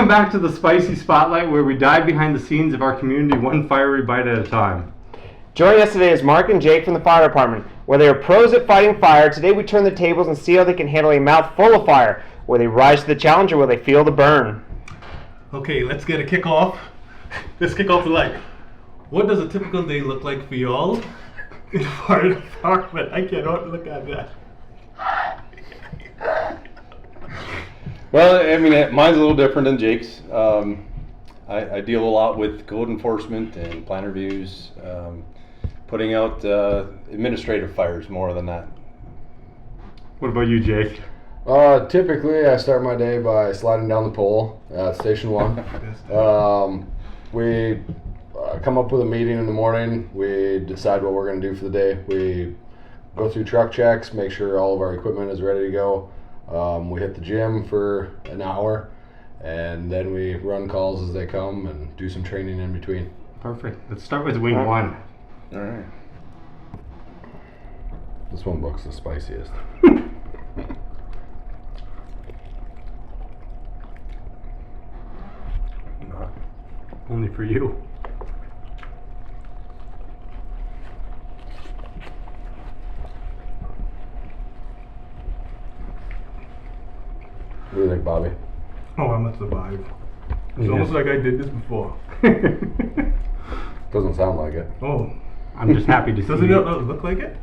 Welcome back to the Spicy Spotlight, where we dive behind the scenes of our community one fiery bite at a time. Joining us today is Mark and Jake from the fire department. Where they are pros at fighting fire, today we turn the tables and see how they can handle a mouth full of fire. Will they rise to the challenge or will they feel the burn? Okay, let's get a kickoff. Let's kick off with what does a typical day look like for y'all in the fire department? I cannot look at that. Well, I mean, mine's a little different than Jake's. I deal a lot with code enforcement and plan reviews, putting out administrative fires more than that. What about you, Jake? Typically, I start my day by sliding down the pole at Station 1. We come up with a meeting in the morning. We decide what we're going to do for the day. We go through truck checks, make sure all of our equipment is ready to go. We hit the gym for an hour, and then we run calls as they come and do some training in between. Perfect. Let's start with wing one. All right. This one looks the spiciest. Not. Only for you. What do you think, Bobby? Oh, I'm gonna survive. It's Yes. almost like I did this before. Doesn't sound like it. Oh, I'm just happy to see doesn't you. it look like it?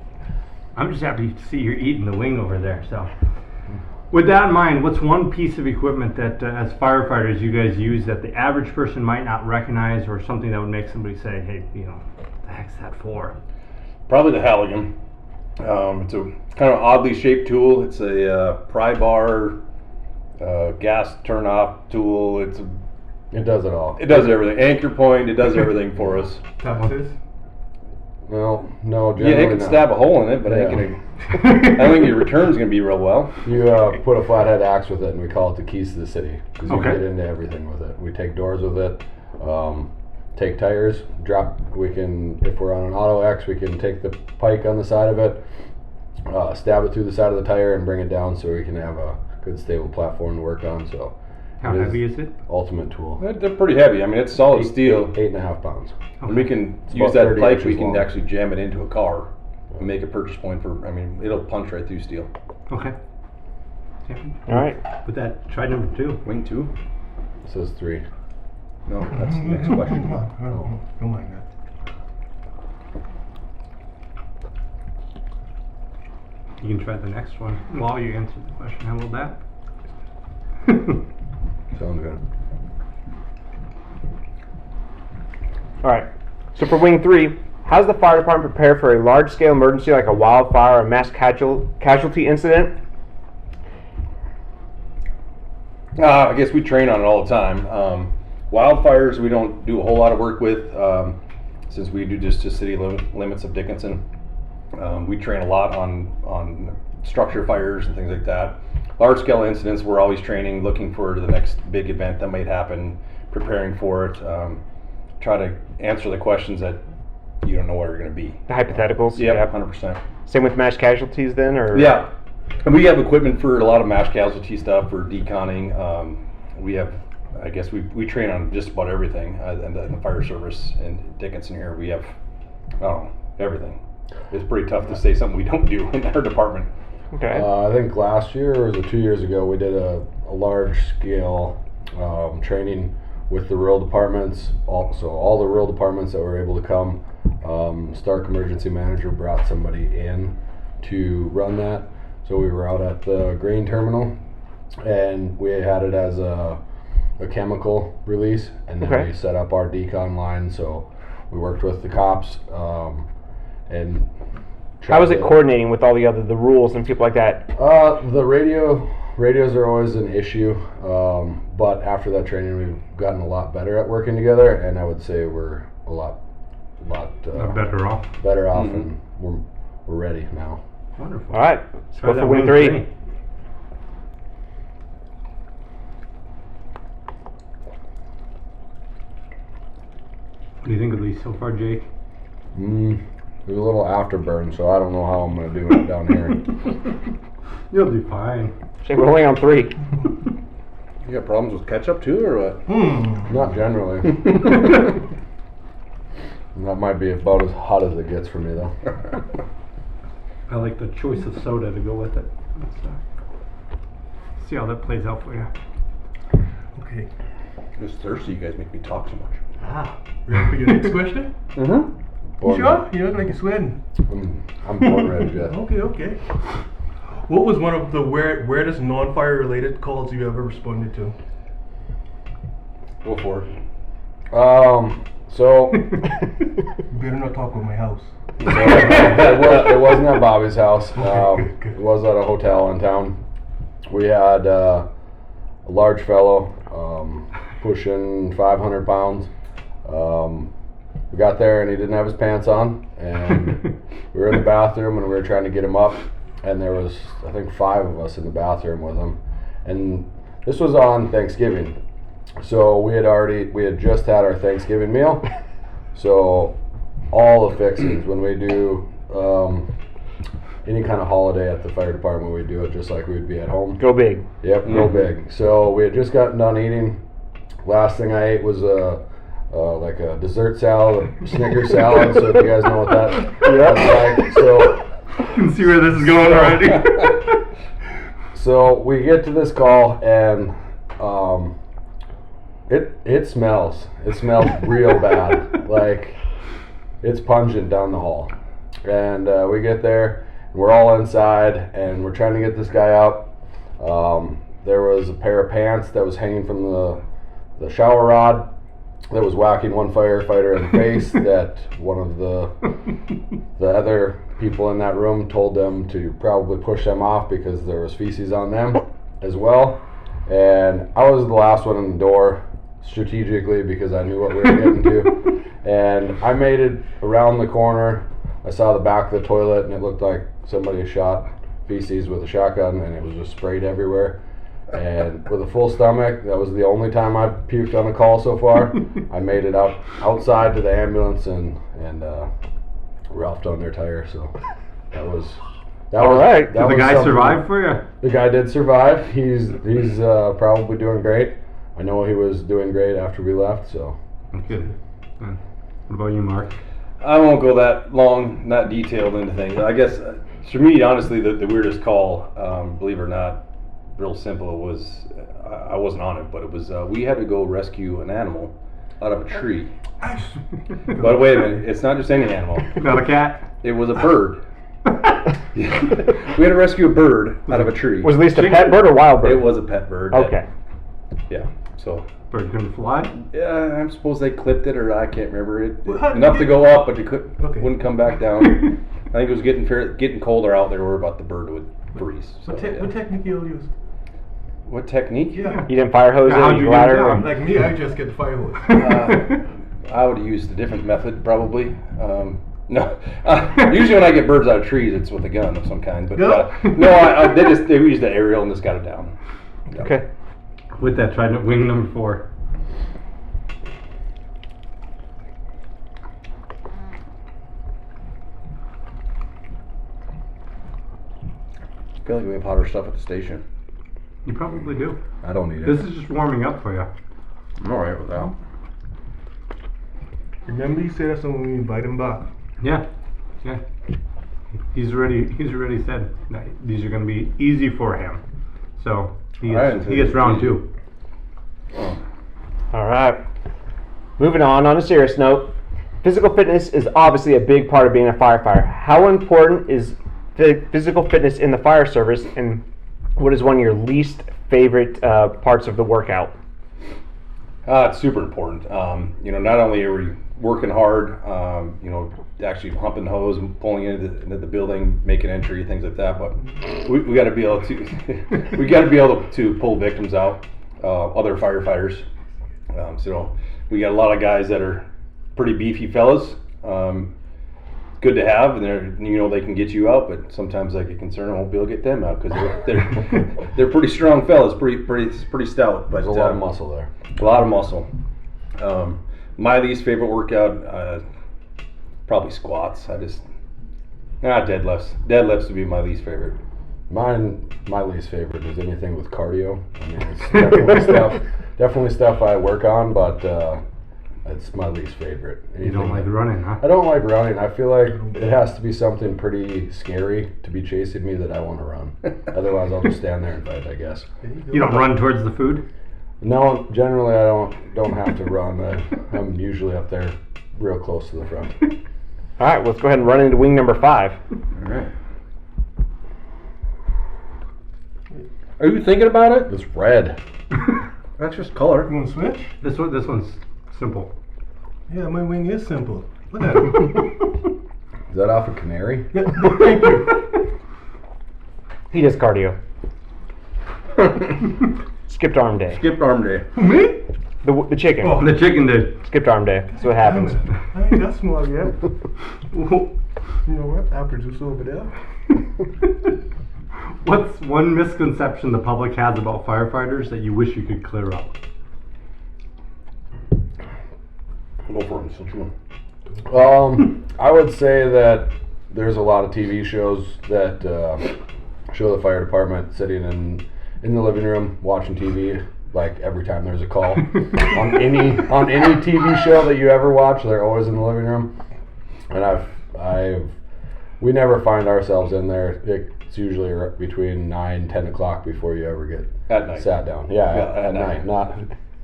I'm just happy to see you're eating the wing over there. So, with that in mind, what's one piece of equipment that, as firefighters, you guys use that the average person might not recognize, or something that would make somebody say, "Hey, what the heck's that for?" Probably the Halligan. It's a kind of oddly shaped tool. It's a pry bar, gas turn-off tool. It does it all. It does everything. Anchor point. It does everything for us. Taxes? Well, no, Yeah, generally it can not. stab a hole in it, but Yeah. I don't think your return's gonna be real well. You put a flathead axe with it, and we call it the keys to the city, because you Okay. can get into everything with it. We take doors with it, take tires, if we're on an auto X, we can take the pike on the side of it, stab it through the side of the tire and bring it down so we can have a good stable platform to work on. So, How heavy is it? ultimate tool. They're pretty heavy. I mean, it's solid steel. 8.5 pounds. And we can It's use about that 30 pipe. inches We can long. actually jam it into a car and make a purchase point for. I mean, it'll punch right through steel. Okay. Yeah. All right. With that, try number two. Wing 2? It says 3. No, that's the next question. Come on, don't mind that. You can try the next one while you answer the question. How about that? Sounds good. All right. So for wing 3, how does the fire department prepare for a large-scale emergency like a wildfire or a mass casualty incident? I guess we train on it all the time. Wildfires, we don't do a whole lot of work with, since we do just city limits of Dickinson. We train a lot on structure fires and things like that. Large scale incidents, we're always training, looking for the next big event that might happen, preparing for it, try to answer the questions that you don't know what are going to be. The hypotheticals? Yeah, 100%. Same with mass casualties then, or? Yeah, and we have equipment for a lot of mass casualty stuff, for deconning. We have, I guess we train on just about everything. And the fire service in Dickinson here, we have, I don't know, everything. It's pretty tough to say something we don't do in our department. Okay. I think last year, or was it 2 years ago, we did a large scale training with the rural departments. So all the rural departments that were able to come, Stark Emergency Manager brought somebody in to run that. So we were out at the grain terminal, and we had it as a chemical release, and then Okay. we set up our decon line. So we worked with the cops, and How is it tried to- coordinating with all the rules and people like that? The radios are always an issue, but after that training, we've gotten a lot better at working together, and I would say we're a lot Better off. better off, Mhm. and we're ready now. Wonderful. All right. Let's Try go that for wing wing 3. What do you think of these so far, Jake? There's a little afterburn, so I don't know how I'm going to do it down here. You'll do fine. Jake, we're only on 3. You got problems with ketchup too, or what? Not generally. That might be about as hot as it gets for me, though. I like the choice of soda to go with it. Let's see how that plays out for you. Okay. I'm just thirsty. You guys make me talk so much. Ready for your next question? Mm-hmm. You sure? You look like you're sweating. I'm born ready, Jeff. Okay. What was one of the weirdest non-fire related calls you ever responded to? Go for it. So You better not talk about my house. it wasn't at Bobby's house. Okay, good. It was at a hotel in town. We had a large fellow, pushing 500 pounds. We got there and he didn't have his pants on, and we were in the bathroom and we were trying to get him up, and there was, I think, 5 of us in the bathroom with him, and this was on Thanksgiving. So we had just had our Thanksgiving meal. So all the fixings, when we do any kind of holiday at the fire department, we do it just like we would be at home. Go big. Yep, go big. So we had just gotten done eating. Last thing I ate was like a dessert salad, a Snickers salad. So if you guys know what that's like. So You can see where this is going already. So we get to this call and it smells. It smells real bad. Like it's pungent down the hall. And we get there and we're all inside and we're trying to get this guy up. There was a pair of pants that was hanging from the shower rod that was whacking one firefighter in the face that one of the other people in that room told them to probably push them off because there was feces on them as well. And I was the last one in the door strategically because I knew what we were getting to. And I made it around the corner. I saw the back of the toilet and it looked like somebody shot feces with a shotgun and it was just sprayed everywhere. And with a full stomach, that was the only time I've puked on a call so far. I made it outside to the ambulance and roughed on their tire. So that was All right. Did the guy survive for you? The guy did survive. He's probably doing great. I know he was doing great after we left. So Good. What about you, Mark? I won't go that long, not detailed into things. I guess for me, honestly, the weirdest call, believe it or not, real simple. It was I wasn't on it, but it was we had to go rescue an animal out of a tree. But wait a minute, it's not just any animal. Not a cat? It was a bird. We had to rescue a bird out of a tree. Was it at least a pet bird or wild bird? It was a pet bird. Okay. Yeah. So. Bird couldn't fly? Yeah, I suppose they clipped it, or I can't remember it. Well, Enough to go up, but it wouldn't come back down. I think it was getting colder out there, where about the bird would freeze. So, What technique you'll use? What technique? Yeah. You didn't fire hose How'd it, you you get ladder down? it. Like me, I just get the fire hose. I would have used a different method, probably. No, usually when I get birds out of trees, it's with a gun of some kind. But no, they used the aerial and just got it down. Yeah. Okay. With that, try wing number 4. I feel like we have hotter stuff at the station. You probably do. I don't need This is just warming up for you. I'm all right with that. Remember you said that when we invite him back. Yeah. He's already said that these are going to be easy for him. So he gets round 2. All right. Moving on a serious note, physical fitness is obviously a big part of being a firefighter. How important is physical fitness in the fire service, and what is one of your least favorite parts of the workout? It's super important. Not only are we working hard, actually humping hose and pulling into the building, making entry, things like that, but we got to be able to to pull victims out, other firefighters. So we got a lot of guys that are pretty beefy fellas. Good to have, and they can get you out, but sometimes I get concerned I won't be able to get them out because they're pretty strong fellas, pretty stout. But There's a lot of muscle there. A lot of muscle. My least favorite workout, probably squats. Deadlifts. Deadlifts would be my least favorite. My least favorite is anything with cardio. I mean, it's definitely stuff I work on, but it's my least favorite. You don't like running, huh? I don't like running. I feel like it has to be something pretty scary to be chasing me that I want to run. Otherwise, I'll just stand there and fight, I guess. You don't run towards the food? No, generally I don't have to run. I'm usually up there real close to the front. All right, let's go ahead and run into wing number 5. All right. Are you thinking about it? It's red. That's just color. You want to switch? This one's simple. Yeah, my wing is simple. Look at it. Is that off a canary? Yeah, thank you. He does cardio. Skipped arm day. Skipped arm day. Me? The chicken. Oh. The chicken did. Skipped arm day. That's what happens. I ain't that small yet. You know what? Apple juice over there. What's one misconception the public has about firefighters that you wish you could clear up? Go for it. Which one? I would say that there's a lot of TV shows that show the fire department sitting in the living room watching TV. Like every time there's a call on any TV show that you ever watch, they're always in the living room. And we never find ourselves in there. It's usually between 9-10 o'clock before you ever get At night. sat down. Yeah, at night. Not.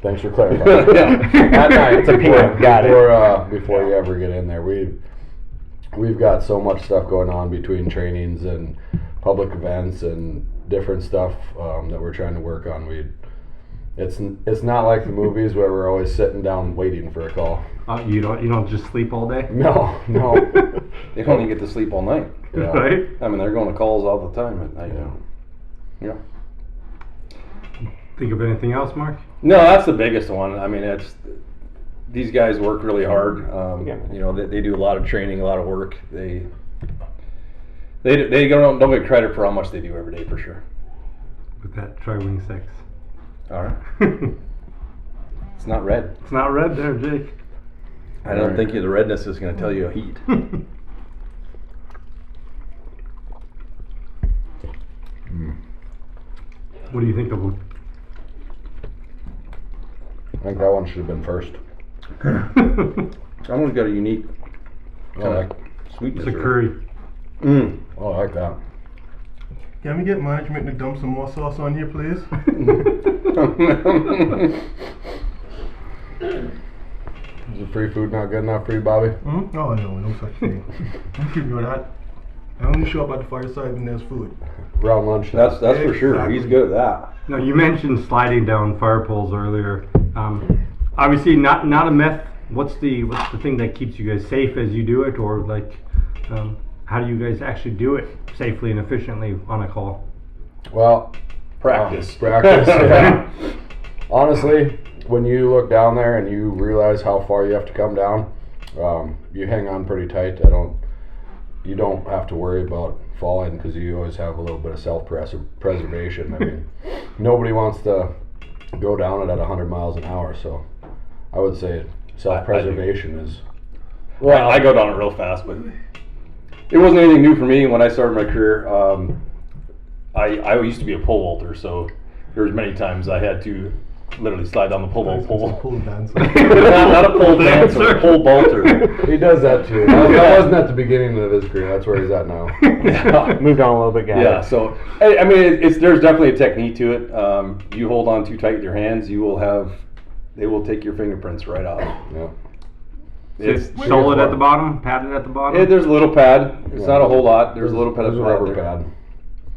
Thanks for clarifying. Yeah. At night. It's a PM. Got it. Before you ever get in there, we've got so much stuff going on between trainings and public events and different stuff that we're trying to work on. It's not like the movies where we're always sitting down waiting for a call. You don't just sleep all day? No. They don't even get to sleep all night. Yeah. Right? I mean, they're going to calls all the time at night. Yeah. Think of anything else, Mark? No, that's the biggest one. I mean, these guys work really hard. You know, they do a lot of training, a lot of work. They don't get credit for how much they do every day, for sure. With that tri-wing 6. All right. It's not red. It's not red there, Jake. I don't think the redness is going to tell you a heat. What do you think of them? I think that one should have been first. That one's got a unique kind of sweetness. It's a curry. Oh, I like that. Can we get management to dump some more sauce on here, please? Is the free food not good enough for you, Bobby? Oh, no such thing. You know that. I only show up at the fireside when there's food. Around lunch. That's for sure. Exactly. He's good at that. Now, you mentioned sliding down fire poles earlier. Obviously, not a myth. What's the thing that keeps you guys safe as you do it, or like, how do you guys actually do it safely and efficiently on a call? Well, Practice. Yeah. Honestly, when you look down there and you realize how far you have to come down, you hang on pretty tight. You don't have to worry about falling because you always have a little bit of self-preservation. I mean, nobody wants to go down it at 100 miles an hour, so I would say self-preservation is. Well, I go down it real fast, but it wasn't anything new for me when I started my career. I used to be a pole vaulter, so there was many times I had to literally slide down the pole. Pole dancer. Not a pole dancer, a pole vaulter. He does that too. That wasn't at the beginning of his career. That's where he's at now. Yeah. Moved on a little bit, guys. Yeah, so I mean, there's definitely a technique to it. You hold on too tight with your hands, they will take your fingerprints right off. Yeah. It's Solid at the bottom, padded at the bottom. there's a little pad. It's not a whole lot. There's a little pad of There's a pad rubber there. pad.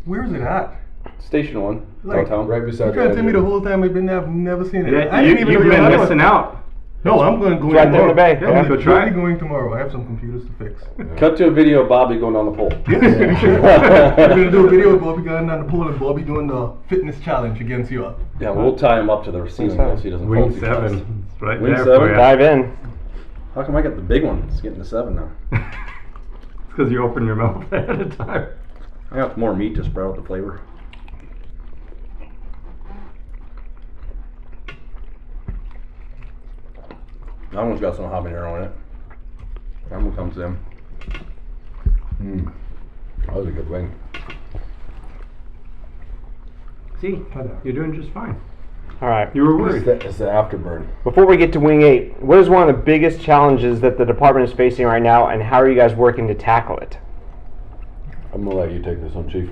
Where's it at? Station 1, Like, downtown. Right You beside trying to tell me the engine. whole time I've been there, I've never seen it. Yeah, I didn't even know you've you been had one. missing out. No, I'm going to go in right there in the tomorrow. bay. Yeah, Yeah. I'm Go try totally it. going tomorrow. I have some computers to fix. Cut to a video of Bobby going down the pole. Yes, we should. We're going to do a video of Bobby going down the pole and Bobby doing the fitness challenge against you. Yeah, we'll tie him up to the ceiling so he doesn't fall Wing too 7. fast. It's right Wing there 7? for you. Dive in. How come I got the big one? It's getting to 7 now. It's because you open your mouth ahead of time. I got more meat to spread out the flavor. That one's got some habanero in it. That one comes in. That was a good wing. See, you're doing just fine. All right. You were worried. It's the afterburn. Before we get to Wing 8, what is one of the biggest challenges that the department is facing right now, and how are you guys working to tackle it? I'm gonna let you take this one, Chief.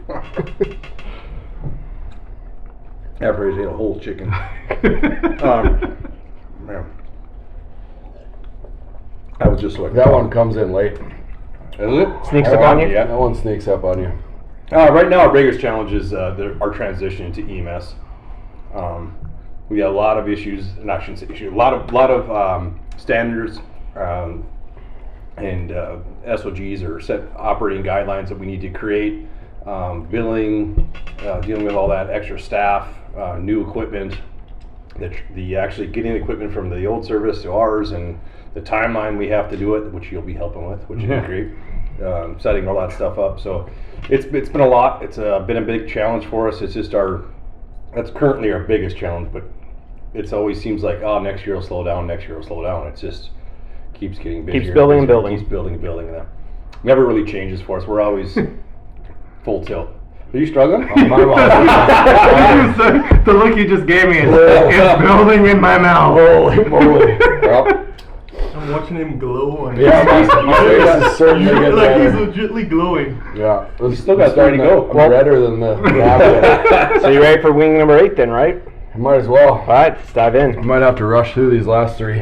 After he's ate a whole chicken. Man. I was just like That one comes in late. Is it? Sneaks up on you? Yeah. That one sneaks up on you. Right now, our biggest challenge is our transition to EMS. We got a lot of issues, and I shouldn't say issues, a lot of standards and SOGs or set operating guidelines that we need to create. Billing, dealing with all that extra staff, new equipment, the actually getting the equipment from the old service to ours, and the timeline we have to do it, which you'll be helping with, which is great. Setting all that stuff up. So it's been a lot. It's been a big challenge for us. It's just that's currently our biggest challenge, but it's always seems like, next year will slow down, next year will slow down. It just keeps getting busier. Keeps building and busier, building. Keeps building and building. And that never really changes for us. We're always full tilt. Are you struggling? The look you just gave me is it's building in my mouth. Holy moly. Well, I'm watching him glow. And yeah, my face is certainly getting like he's better. legitimately glowing. Yeah. You still got 30 to go. I'm redder than the apple. So you ready for wing number 8 then, right? Might as well. All right, let's dive I in. might have to rush through these last 3.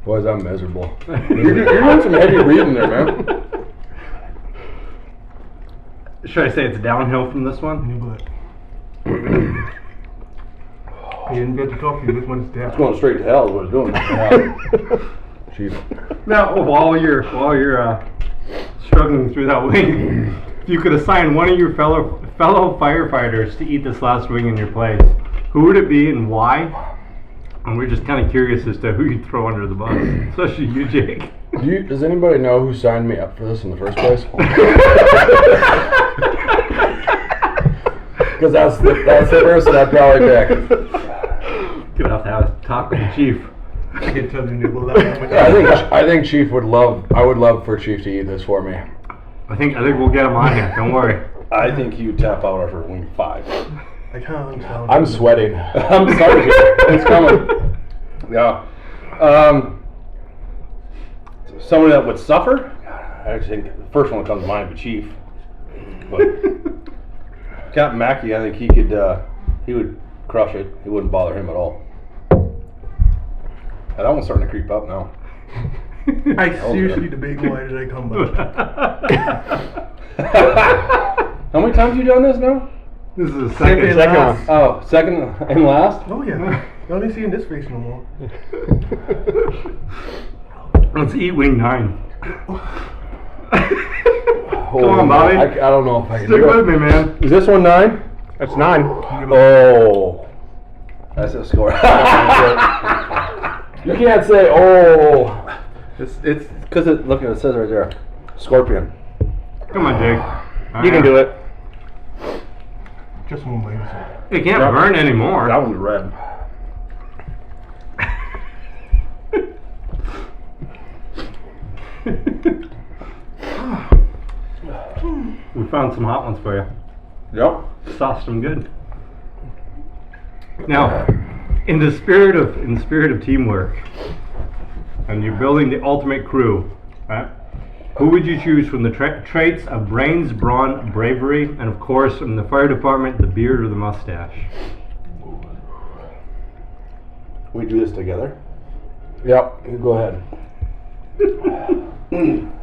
Boys, I'm miserable. You're doing some heavy reading there, man. Should I say it's downhill from this one? But he didn't get the coffee. This one's down. It's going straight to hell is what it's doing. Chief. Now, while you're struggling through that wing, if you could assign one of your fellow firefighters to eat this last wing in your place, who would it be and why? And we're just kind of curious as to who you'd throw under the bus, especially you, Jake. Does anybody know who signed me up for this in the first place? Because that's the person I'd probably pick. Gonna have to have a talk with the chief. I can tell you nibble that one. I think Chief would love. I would love for Chief to eat this for me. I think we'll get him on here. Don't worry. I think you tap out after wing 5. I can't. I'm sweating. I'm sorry, it's coming. Yeah. Someone that would suffer? I think the first one that comes to mind would be Chief. But Captain Mackey, I think he would crush it. It wouldn't bother him at all. And that one's starting to creep up now. I seriously debate why did I come back. How many times have you done this now? This is the second one. Oh, second and last? Oh yeah. You only seeing this face no more. Let's eat wing 9. Come on, Bobby. I don't know if I can Stick do with it. me, man. Is this one 9? That's 9. Oh. That's a score. You can't say, oh. It's because look at it says right there. Scorpion. Come on, Jake. You can do it. Just one way. It can't burn anymore. That one's red. We found some hot ones for you. Yep. Sauced them good. Now, in the spirit of teamwork, and you're building the ultimate crew, right? Who would you choose from the traits of brains, brawn, bravery, and of course, from the fire department, the beard or the mustache? We do this together. Yep, you go ahead.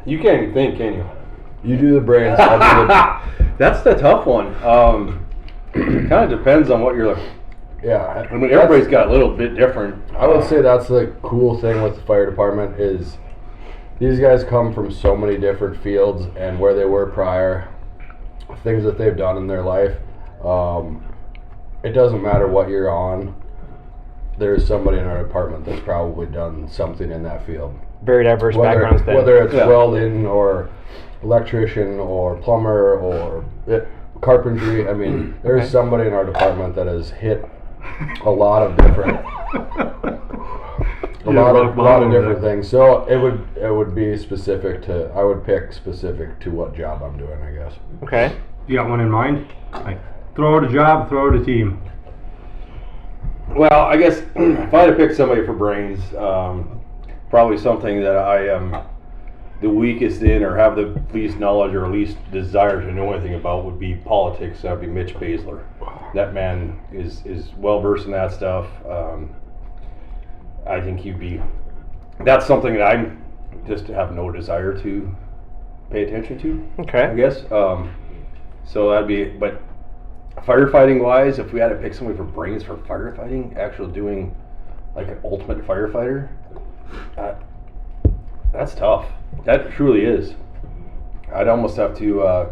You can't even think, can you? You do the brains. I'll do the, That's the tough one. It kind of depends on what you're like. yeah. I mean, everybody's got a little bit different. I would say that's the cool thing with the fire department is these guys come from so many different fields and where they were prior, things that they've done in their life. It doesn't matter what you're on. There's somebody in our department that's probably done something in that field. Very diverse backgrounds then. Whether it's Yeah. welding or electrician or plumber or carpentry. I mean, there's somebody in our department that has hit a lot of different A lot of different things. So it would be specific to. I would pick specific to what job I'm doing, I guess. Okay. You got one in mind? Like, throw out a job, throw out a team. Well, I guess if I had to pick somebody for brains, probably something that I am the weakest in or have the least knowledge or least desire to know anything about would be politics. That would be Mitch Baszler. That man is well versed in that stuff. I think that's something that I just have no desire to pay attention to, Okay. I guess. So that'd be, but firefighting wise, if we had to pick somebody for brains for firefighting, actually doing like an ultimate firefighter, that's tough. That truly is. I'd almost have to,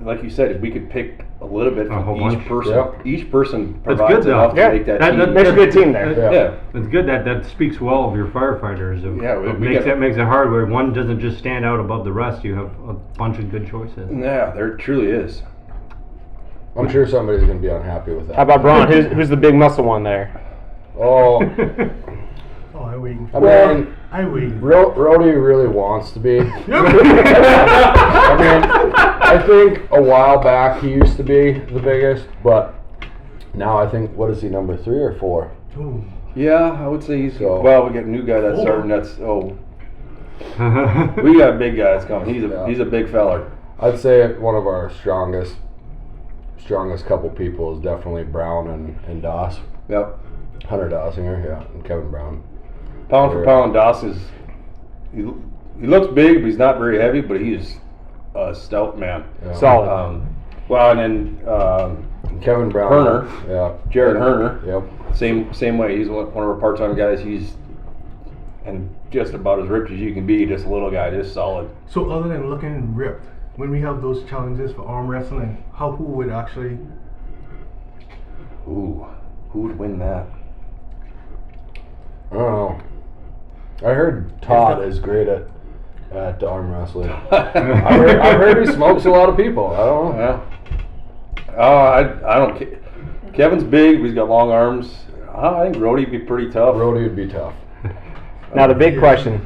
like you said, if we could pick a little bit from each person. Yeah. Each person That's provides good, though. enough Yeah. to make that That- team. that- Makes a good team there. Yeah. It's good that speaks well of your firefighters. Yeah, we makes got- it hard where one doesn't just stand out above the rest. You have a bunch of good choices. Yeah, there truly is. I'm sure somebody's gonna be unhappy with that. How about Braun? Who's the big muscle one there? Oh, Oh, I win. I mean, I win. Rody really wants to be. I mean, I think a while back he used to be the biggest, but now I think, what is he, number 3 or 4? Ooh. Yeah, I would say he's. So- Well, we got a new guy that's starting. We got big guys coming. He's a big feller. I'd say one of our strongest couple people is definitely Brown and Doss. Yep. Hunter Dossinger, yeah, and Kevin Brown. Pound for pound, Doss is. He looks big, but he's not very heavy. But he's a stout man. Yeah. Solid. Well, and then Kevin Brown. Herner. Yeah. Jared Herner. Yep. Same way. He's one of our part-time guys. He's and just about as ripped as you can be. Just a little guy, just solid. So other than looking ripped, when we have those challenges for arm wrestling, who would actually? Ooh, who would win that? I don't know. I heard Todd is great at arm wrestling. I've heard he smokes a lot of people. I don't know. Yeah. I don't. Kevin's big, but he's got long arms. I think Rhodey'd be pretty tough. Rody would be tough. Now the big question,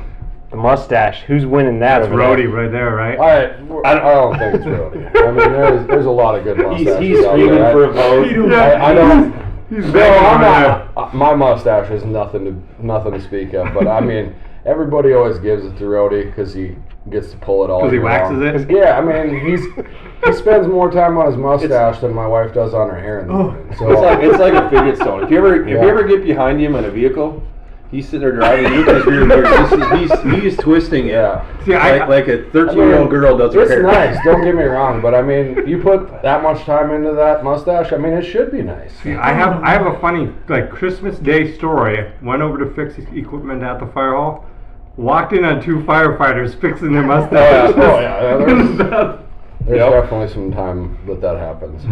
the mustache. Who's winning that? That's over there? Rhodey right there, right? I don't think it's Rody. I mean, there's a lot of good mustaches. He's out screaming there. for a vote. I don't. He's No, banging I'm on not. My mustache is nothing to speak of. But I mean, everybody always gives it to Rody because he gets to pull it all. Because he year waxes long. it? Yeah, I mean, he spends more time on his mustache than my wife does on her hair in the morning. So It's like a fidget stone. If you ever get behind him in a vehicle, he's sitting there driving. You look at his rear mirror. He's twisting it. yeah. See, Like a 13-year-old girl does her It's hair. nice. Don't get me wrong, but I mean, you put that much time into that mustache. I mean, it should be nice. See, I have a funny Christmas Day story. I went over to fix equipment at the fire hall. Walked in on 2 firefighters fixing their mustaches. Oh yeah. There's Yep. definitely some time that happens.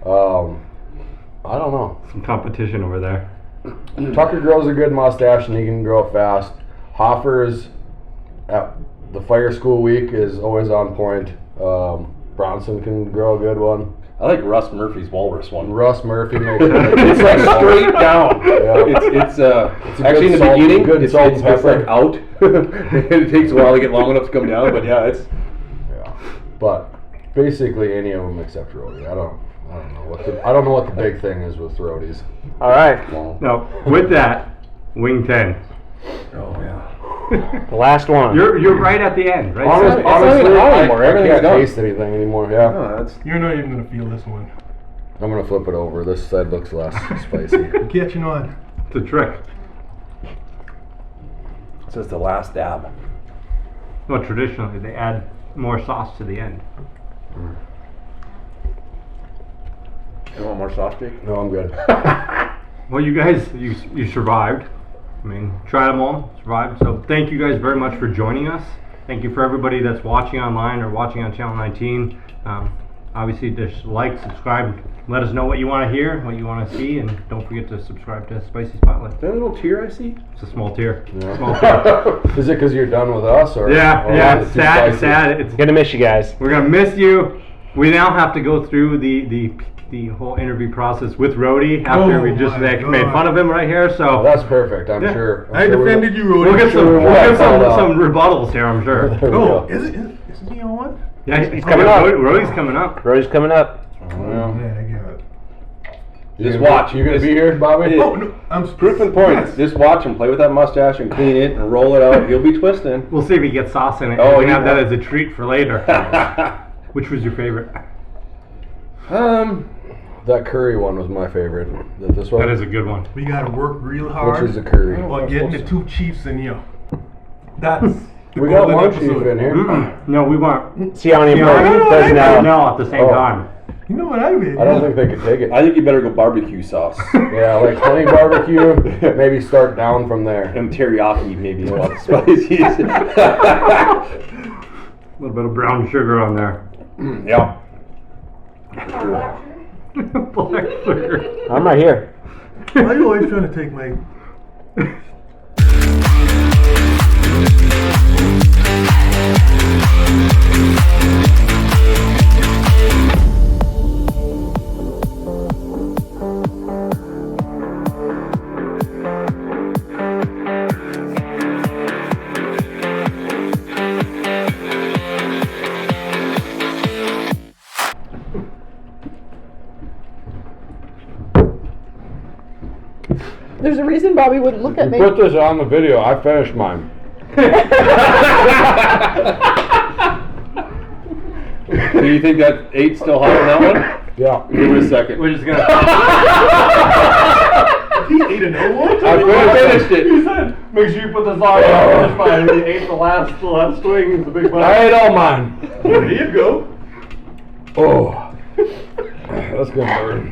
I don't know. Some competition over there. Tucker grows a good mustache and he can grow it fast. Hoffer's at the fire school week is always on point. Bronson can grow a good one. I like Russ Murphy's walrus one. Russ Murphy makes it. It's like straight down. Yeah. It's a actually in good the salt- beginning good it's salt and like pepper. out. It takes a while to get long enough to come down, but yeah, it's Yeah. But basically any of them except Rhodey. I don't know what the big thing is with Rhodey's. All right. long. Now, with that, wing 10. Oh yeah. The last one. You're right at the end, right? Honestly, not even hot anymore. I Everything's can't done. taste anything anymore. Yeah. No, that's You're not even gonna feel this one. I'm gonna flip it over. This side looks less spicy. Catching on. It's a trick. it's just the last dab. No, traditionally they add more sauce to the end. You want more sauce, Jake? No, I'm good. Well, you guys, you survived. I mean, tried them all, survived. So thank you guys very much for joining us. Thank you for everybody that's watching online or watching on Channel 19. Obviously, just like, subscribe, let us know what you want to hear, what you want to see, and don't forget to subscribe to Spicy Spotlight. That little tear I see. It's a small tier. Yeah. Small tier. Is it because you're done with us, or? Yeah, or yeah. is It's it too sad. spicy? It's sad. Gonna miss you guys. We're gonna miss you. We now have to go through the whole interview process with Rhodey after Oh we just my made God. fun of him right here. So Oh, that's perfect. I'm Yeah. sure. I defended you, Rhodey. we'll get some, sure we'll get called out. some rebuttals here, I'm sure. There we Oh, go. isn't he on one? Yeah, he's coming up. Rhodey's coming up. Brody's coming up. Well, Man, I get it. Just watch. You gonna be here, Bobby? Oh, no, I'm Proof and point. Just watch him play with that mustache and clean it and roll it out. He'll be twisting. We'll see if he gets sauce in it. Oh, we can he have that won't. as a treat for later. Which was your favorite? That curry one was my favorite. Is that this one? That is a good one. We gotta work real hard Which is the curry? on getting the two chiefs in here. That's the We got golden one episode. chief in here. Mm-mm. No, we weren't. Siani and Brody does now. No, at the same Oh. time. You know what I mean? I don't think they could take it. I think you better go barbecue sauce Yeah, like honey barbecue. Maybe start down from there. and teriyaki, maybe a lot of spices. A little bit of brown sugar on there. Yeah. Black sugar. I'm right here. Why are you always trying to take my... There's a reason Bobby wouldn't look at me. Put this on the video. I finished mine. Do you think that 8's still hot on that one? Yeah. Give it a second. We're just gonna. He ate an old I finished it. He said, "Make sure you put this on." Finish mine. He ate the last swing. The big one. I ate all mine. There you go. Oh. That's gonna burn.